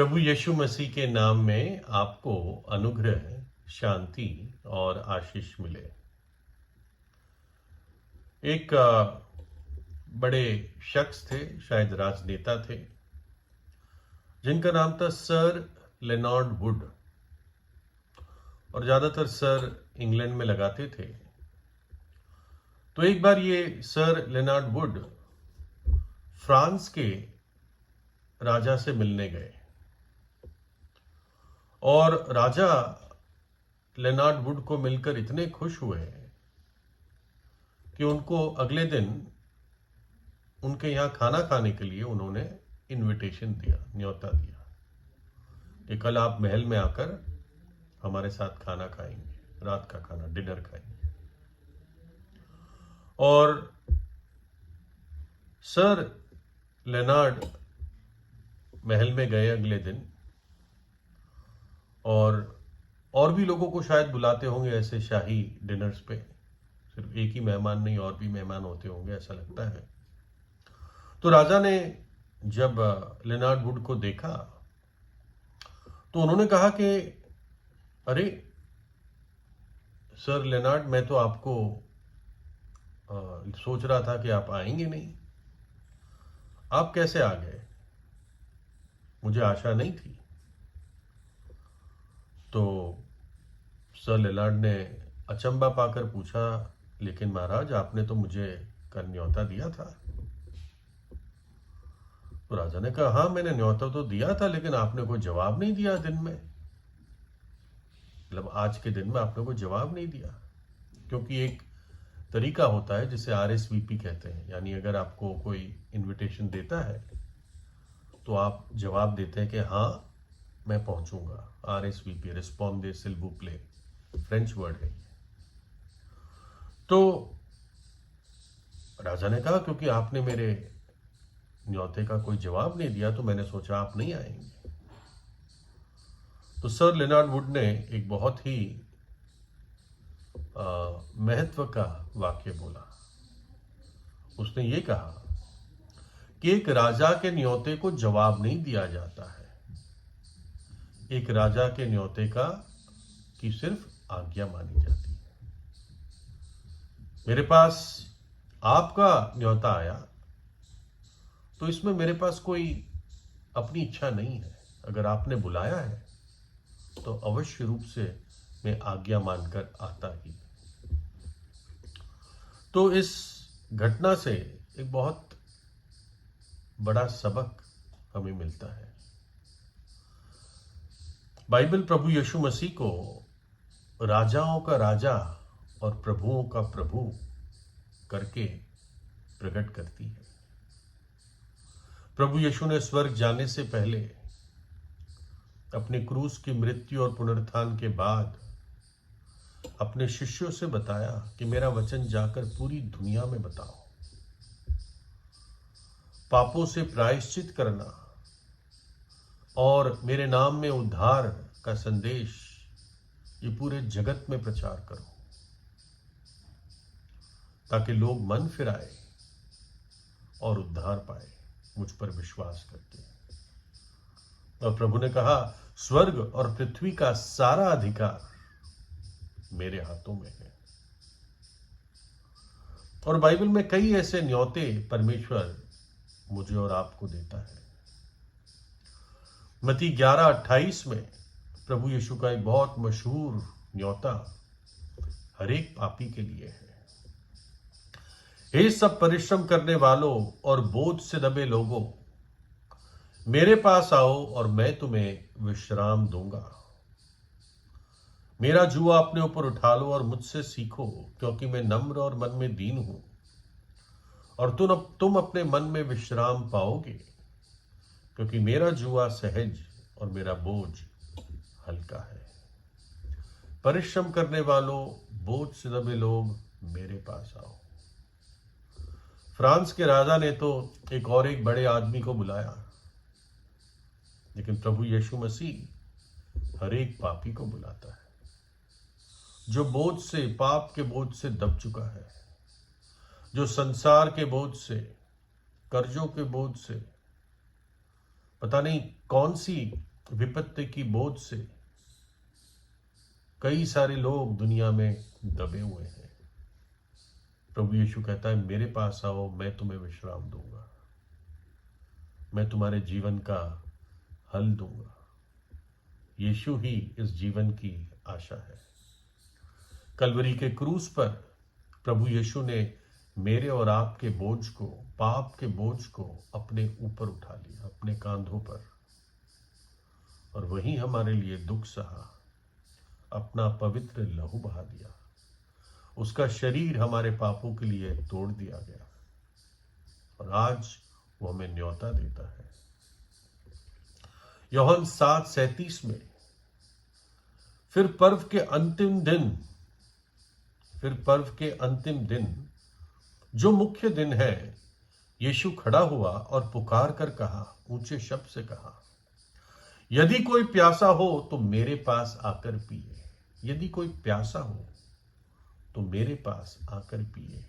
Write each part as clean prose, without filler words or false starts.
प्रभु यीशु मसीह के नाम में आपको अनुग्रह, शांति और आशीष मिले। एक बड़े शख्स थे, शायद राजनेता थे, जिनका नाम था सर लेनार्ड वुड। और ज़्यादातर सर इंग्लैंड में लगाते थे। तो एक बार ये सर लेनार्ड वुड फ्रांस के राजा से मिलने गए और राजा लेनार्ड वुड को मिलकर इतने खुश हुए कि उनको अगले दिन उनके यहाँ खाना खाने के लिए उन्होंने इनविटेशन दिया, न्योता दिया कि कल आप महल में आकर हमारे साथ खाना खाएंगे, रात का खाना, डिनर खाएंगे। और सर लेनार्ड महल में गए अगले दिन और भी लोगों को शायद बुलाते होंगे ऐसे शाही डिनर्स पे। सिर्फ एक ही मेहमान नहीं, और भी मेहमान होते होंगे, ऐसा लगता है। तो राजा ने जब लेनार्ड वुड को देखा तो उन्होंने कहा कि अरे सर लेनार्ड, मैं तो आपको सोच रहा था कि आप आएंगे नहीं, आप कैसे आ गए? मुझे आशा नहीं थी। तो सर लेनार्ड ने अचंबा पाकर पूछा, लेकिन महाराज, आपने तो मुझे कल न्योता दिया था। तो राजा ने कहा, हाँ मैंने न्योता तो दिया था, लेकिन आपने कोई जवाब नहीं दिया दिन में। मतलब आज के दिन में आपने कोई जवाब नहीं दिया। क्योंकि एक तरीका होता है जिसे RSVP कहते हैं, यानी अगर आपको कोई इनविटेशन देता है तो आप जवाब देते हैं कि हाँ मैं पहुंचूंगा। RSVP, रिस्पोंडे सिल वू प्ले, फ्रेंच वर्ड है। तो राजा ने कहा, क्योंकि आपने मेरे न्योते का कोई जवाब नहीं दिया तो मैंने सोचा आप नहीं आएंगे। तो सर लेनार्ड वुड ने एक बहुत ही महत्व का वाक्य बोला। उसने ये कहा कि एक राजा के न्योते को जवाब नहीं दिया जाता है, एक राजा के न्योते की सिर्फ आज्ञा मानी जाती है। मेरे पास आपका न्योता आया तो इसमें मेरे पास कोई अपनी इच्छा नहीं है। अगर आपने बुलाया है तो अवश्य रूप से मैं आज्ञा मानकर आता ही। तो इस घटना से एक बहुत बड़ा सबक हमें मिलता है। बाइबल प्रभु यीशु मसीह को राजाओं का राजा और प्रभुओं का प्रभु करके प्रकट करती है। प्रभु यीशु ने स्वर्ग जाने से पहले, अपने क्रूस की मृत्यु और पुनरुत्थान के बाद, अपने शिष्यों से बताया कि मेरा वचन जाकर पूरी दुनिया में बताओ। पापों से प्रायश्चित करना और मेरे नाम में उद्धार का संदेश ये पूरे जगत में प्रचार करो, ताकि लोग मन फिराए और उद्धार पाए मुझ पर विश्वास करके। और प्रभु ने कहा, स्वर्ग और पृथ्वी का सारा अधिकार मेरे हाथों में है। और बाइबल में कई ऐसे न्योते परमेश्वर मुझे और आपको देता है। मत्ती 11:28 में प्रभु यीशु का एक बहुत मशहूर न्योता हर एक पापी के लिए है। हे सब परिश्रम करने वालों और बोझ से दबे लोगों, मेरे पास आओ और मैं तुम्हें विश्राम दूंगा। मेरा जुआ अपने ऊपर उठा लो और मुझसे सीखो, क्योंकि मैं नम्र और मन में दीन हूं, और तुम अपने मन में विश्राम पाओगे, क्योंकि मेरा जुआ सहज और मेरा बोझ हल्का है। परिश्रम करने वालों, बोझ से दबे लोग, मेरे पास आओ। फ्रांस के राजा ने तो एक बड़े आदमी को बुलाया, लेकिन प्रभु यीशु मसीह हर एक पापी को बुलाता है, जो बोझ से, पाप के बोझ से दब चुका है, जो संसार के बोझ से, कर्जों के बोझ से, पता नहीं कौन सी विपत्ति की बोझ से कई सारे लोग दुनिया में दबे हुए हैं। प्रभु यीशु कहता है मेरे पास आओ, मैं तुम्हें विश्राम दूंगा, मैं तुम्हारे जीवन का हल दूंगा। यीशु ही इस जीवन की आशा है। कलवरी के क्रूस पर प्रभु यीशु ने मेरे और आपके बोझ को, पाप के बोझ को अपने ऊपर उठा लिया, अपने कांधों पर, और वहीं हमारे लिए दुख सहा, अपना पवित्र लहू बहा दिया। उसका शरीर हमारे पापों के लिए तोड़ दिया गया और आज वो हमें न्योता देता है। यूहन्ना 7:37 में फिर पर्व के अंतिम दिन जो मुख्य दिन है, यीशु खड़ा हुआ और पुकार कर कहा, ऊंचे शब्द से कहा, यदि कोई प्यासा हो तो मेरे पास आकर पिए। यदि कोई प्यासा हो तो मेरे पास आकर पिए।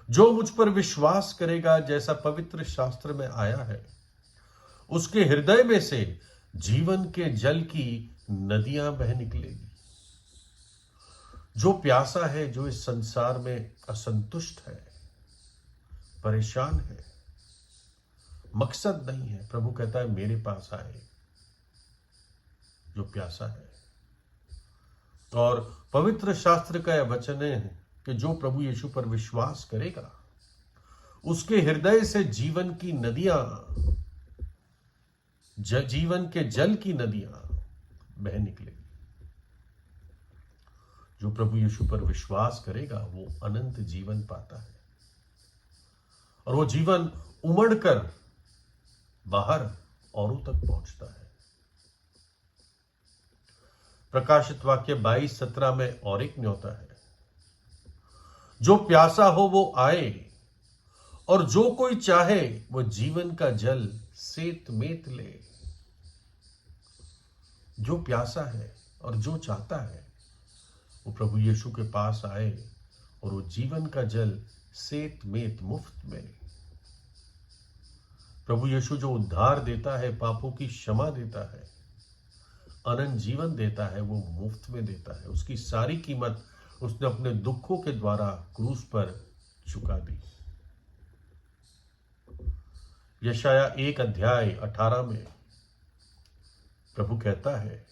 जो मुझ पर विश्वास करेगा, जैसा पवित्र शास्त्र में आया है, उसके हृदय में से जीवन के जल की नदियां बह निकलेगी। जो प्यासा है, जो इस संसार में असंतुष्ट है, परेशान है, मकसद नहीं है, प्रभु कहता है मेरे पास आए जो प्यासा है। और पवित्र शास्त्र का यह वचन है कि जो प्रभु यीशु पर विश्वास करेगा, उसके हृदय से जीवन की नदियां, जीवन के जल की नदियां बह निकलेगी। जो प्रभु यीशु पर विश्वास करेगा वो अनंत जीवन पाता है और वो जीवन उमड़कर बाहर औरों तक पहुंचता है। प्रकाशित वाक्य 22:17 में और एक न्योता है, जो प्यासा हो वो आए, और जो कोई चाहे वो जीवन का जल सेत मेत ले। जो प्यासा है और जो चाहता है वो प्रभु यीशु के पास आए और वो जीवन का जल सेत मेत मुफ्त में। प्रभु यीशु जो उद्धार देता है, पापों की क्षमा देता है, अनंत जीवन देता है, वो मुफ्त में देता है। उसकी सारी कीमत उसने अपने दुखों के द्वारा क्रूस पर चुका दी। यशाया 1:18 में प्रभु कहता है,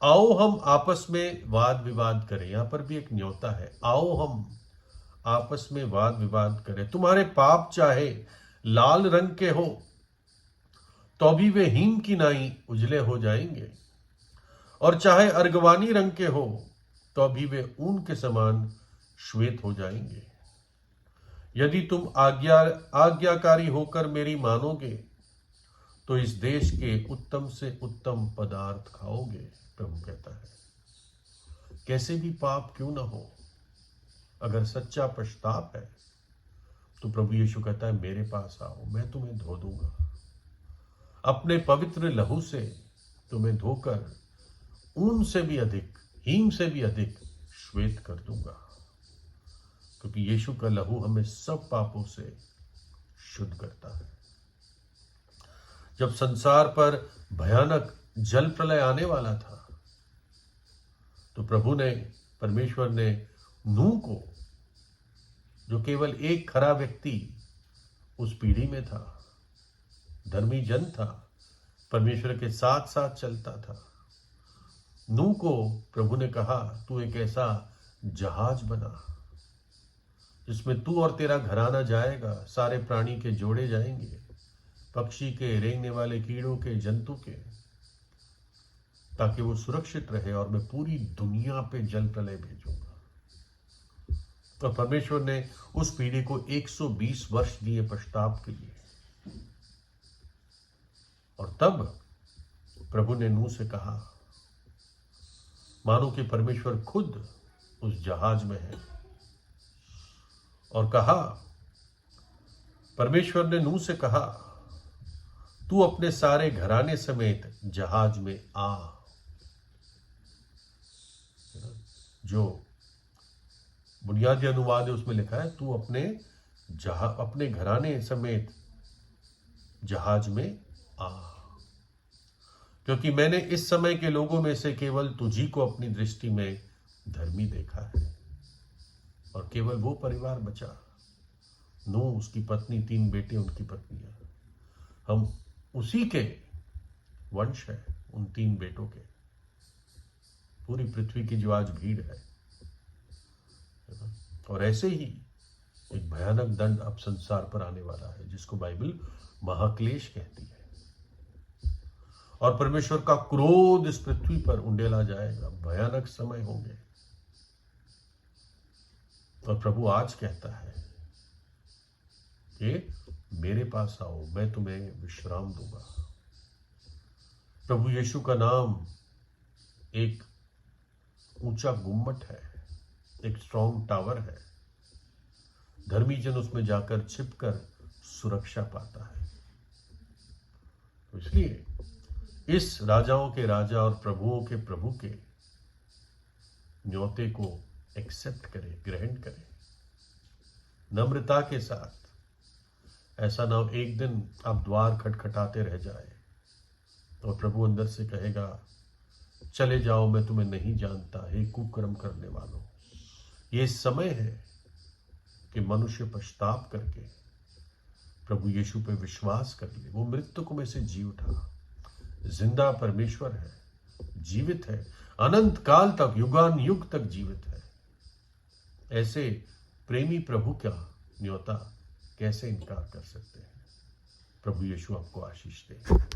आओ हम आपस में वाद विवाद करें। यहां पर भी एक न्योता है, आओ हम आपस में वाद विवाद करें। तुम्हारे पाप चाहे लाल रंग के हो तो भी वे हीम की नाई उजले हो जाएंगे, और चाहे अर्गवानी रंग के हो तो भी वे ऊन के समान श्वेत हो जाएंगे। यदि तुम आज्ञाकारी होकर मेरी मानोगे तो इस देश के उत्तम से उत्तम पदार्थ खाओगे। प्रभु कहता है कैसे भी पाप क्यों ना हो, अगर सच्चा पश्चाताप है तो प्रभु यीशु कहता है मेरे पास आओ, मैं तुम्हें धो दूंगा, अपने पवित्र लहू से तुम्हें धोकर ऊन से भी अधिक, हीम से भी अधिक श्वेत कर दूंगा, क्योंकि यीशु का लहू हमें सब पापों से शुद्ध करता है। जब संसार पर भयानक जल प्रलय आने वाला था तो परमेश्वर ने नूह को, जो केवल एक खरा व्यक्ति उस पीढ़ी में था, धर्मी जन था, परमेश्वर के साथ साथ चलता था, नूह को प्रभु ने कहा तू एक ऐसा जहाज बना जिसमें तू और तेरा घराना जाएगा, सारे प्राणी के जोड़े जाएंगे, पक्षी के, रेंगने वाले कीड़ों के, जंतु के, ताकि वो सुरक्षित रहे, और मैं पूरी दुनिया पे जल प्रलय भेजूंगा। तो परमेश्वर ने उस पीढ़ी को 120 वर्ष दिए पश्चाताप के लिए, और तब प्रभु ने नूह से कहा, मानो कि परमेश्वर खुद उस जहाज में है, और कहा, परमेश्वर ने नूह से कहा तू अपने सारे घराने समेत जहाज में आ। जो बुनियादी अनुवाद है उसमें लिखा है तू अपने घराने समेत जहाज में आ। क्योंकि मैंने इस समय के लोगों में से केवल तुझी को अपनी दृष्टि में धर्मी देखा है। और केवल वो परिवार बचा, नूह, उसकी पत्नी, 3 बेटे, उनकी पत्नियां। हम उसी के वंश है, उन 3 बेटों के। पूरी पृथ्वी की जो आज भीड़ है ना? और ऐसे ही एक भयानक दंड अब संसार पर आने वाला है, जिसको बाइबल महाक्लेश कहती है। और परमेश्वर का क्रोध इस पृथ्वी पर उंडेला जाएगा, भयानक समय होंगे। और प्रभु आज कहता है कि मेरे पास आओ, मैं तुम्हें विश्राम दूंगा। प्रभु यीशु का नाम एक ऊंचा गुम्मट है, एक स्ट्रॉन्ग टावर है। धर्मी जन उसमें जाकर छिपकर सुरक्षा पाता है। तो इसलिए इस राजाओं के राजा और प्रभुओं के प्रभु के न्योते को एक्सेप्ट करे, ग्रहण करे नम्रता के साथ। ऐसा ना हो एक दिन आप द्वार खटखटाते रह जाए और प्रभु अंदर से कहेगा, चले जाओ, मैं तुम्हें नहीं जानता, हे कुकर्म करने वालों। ये समय है कि मनुष्य पश्चाताप करके प्रभु यीशु पे विश्वास कर ले। वो मृतकों में से जी उठा, जिंदा परमेश्वर है, जीवित है, अनंत काल तक, युगान युग तक जीवित है। ऐसे प्रेमी प्रभु का न्योता कैसे इनकार कर सकते हैं। प्रभु यीशु आपको आशीष दे।